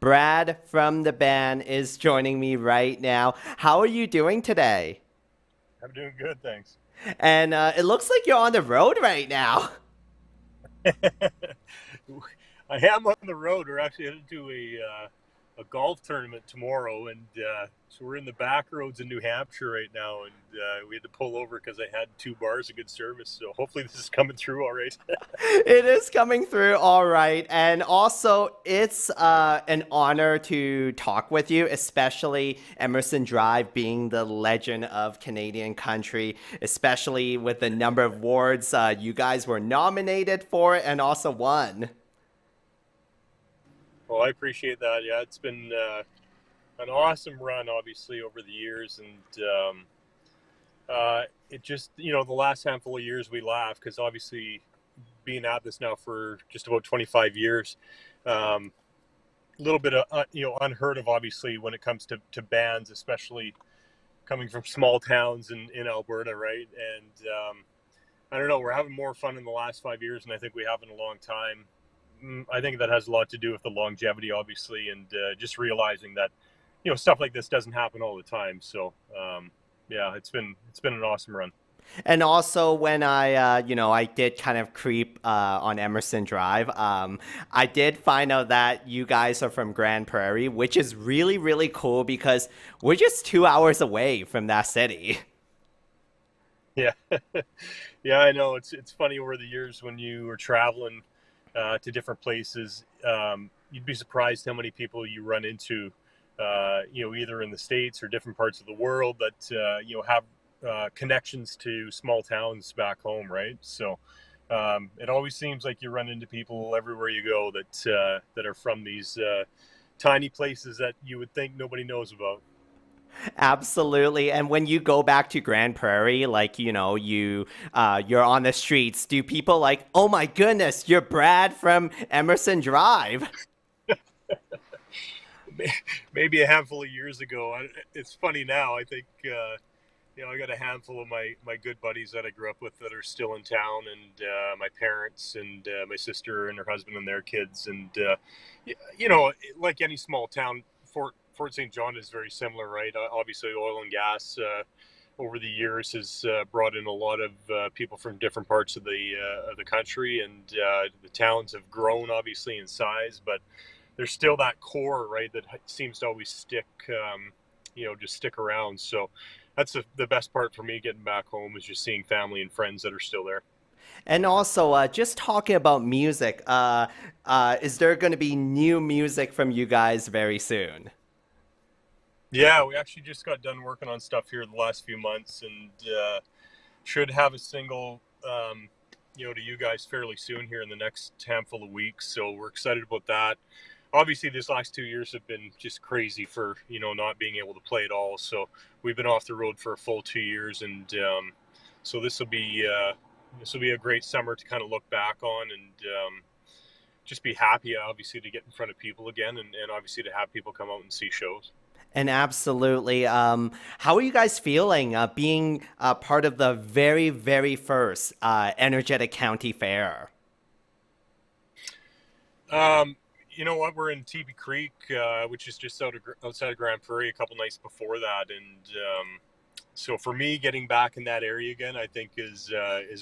Brad from the band is joining me right now. How are you doing today? I'm doing good, thanks. And it looks like you're on the road right now. I am on the road. We're actually headed to a golf tournament tomorrow, and so we're in the back roads in New Hampshire right now, and we had to pull over because I had two bars of good service. So hopefully this is coming through all right. It is coming through all right. And also, it's an honor to talk with you, especially Emerson Drive being the legend of Canadian country, especially with the number of awards you guys were nominated for and also won. Well, I appreciate that. Yeah, it's been an awesome run, obviously, over the years, and it just the last handful of years we laugh because obviously being at this now for just about 25 years. Um, a little bit of unheard of, obviously, when it comes to bands, especially coming from small towns in Alberta, right? And I don't know, we're having more fun in the last 5 years than I think we have in a long time. I think that has a lot to do with the longevity, obviously, and just realizing that stuff like this doesn't happen all the time. So yeah, it's been an awesome run. And also, when I did kind of creep on Emerson Drive, I did find out that you guys are from Grand Prairie, which is really, really cool because we're just 2 hours away from that city. Yeah, yeah, I know. It's funny over the years when you were traveling to different places. You'd be surprised how many people you run into, either in the States or different parts of the world that have connections to small towns back home, right? So it always seems like you run into people everywhere you go that are from these tiny places that you would think nobody knows about. Absolutely. And when you go back to Grand Prairie, like you're on the streets, do people like, oh my goodness, you're Brad from Emerson Drive? Maybe a handful of years ago. It's funny now. I think I got a handful of my good buddies that I grew up with that are still in town, and my parents and my sister and her husband and their kids, and like any small town, Fort St. John is very similar, right? Obviously, oil and gas over the years has brought in a lot of people from different parts of the country, and the towns have grown obviously in size, but there's still that core, right, that seems to always stick, just stick around. So that's the best part for me getting back home is just seeing family and friends that are still there. And also, just talking about music, is there going to be new music from you guys very soon? Yeah, we actually just got done working on stuff here the last few months, and should have a single, to you guys fairly soon here in the next handful of weeks. So we're excited about that. Obviously, these last 2 years have been just crazy for not being able to play at all. So we've been off the road for a full 2 years, and so this will be a great summer to kind of look back on and just be happy, obviously, to get in front of people again, and obviously to have people come out and see shows. And absolutely, how are you guys feeling being part of the very, very first Energetic County Fair? You know what? We're in Teepee Creek, which is just outside of Grand Prairie, a couple nights before that, and so for me, getting back in that area again, I think is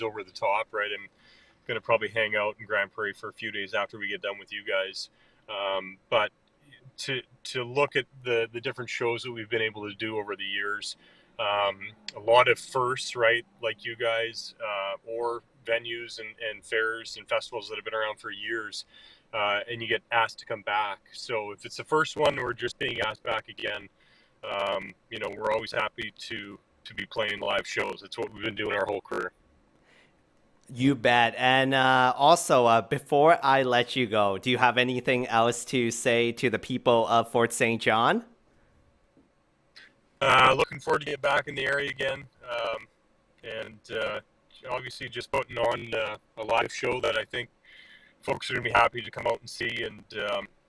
over the top, right? I'm going to probably hang out in Grand Prairie for a few days after we get done with you guys, but to look at the different shows that we've been able to do over the years, a lot of firsts, right? Like you guys, or venues and fairs and festivals that have been around for years, and you get asked to come back. So if it's the first one or just being asked back again, we're always happy to be playing live shows. It's what we've been doing our whole career. You bet. And also, before I let you go, do you have anything else to say to the people of Fort St. John? Looking forward to get back in the area again, and obviously just putting on a live show that I think folks are going to be happy to come out and see. And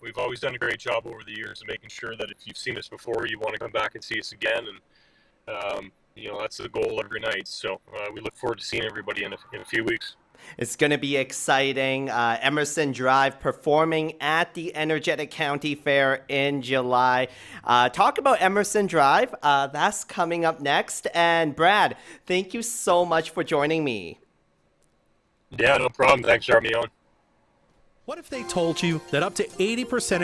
we've always done a great job over the years of making sure that if you've seen us before, you want to come back and see us again. And that's the goal every night. So we look forward to seeing everybody in a few weeks. It's going to be exciting. Emerson Drive performing at the Energetic County Fair in July. Talk about Emerson Drive. That's coming up next. And Brad, thank you so much for joining me. Yeah, no problem. Thanks for having me on. What if they told you that up to 80% of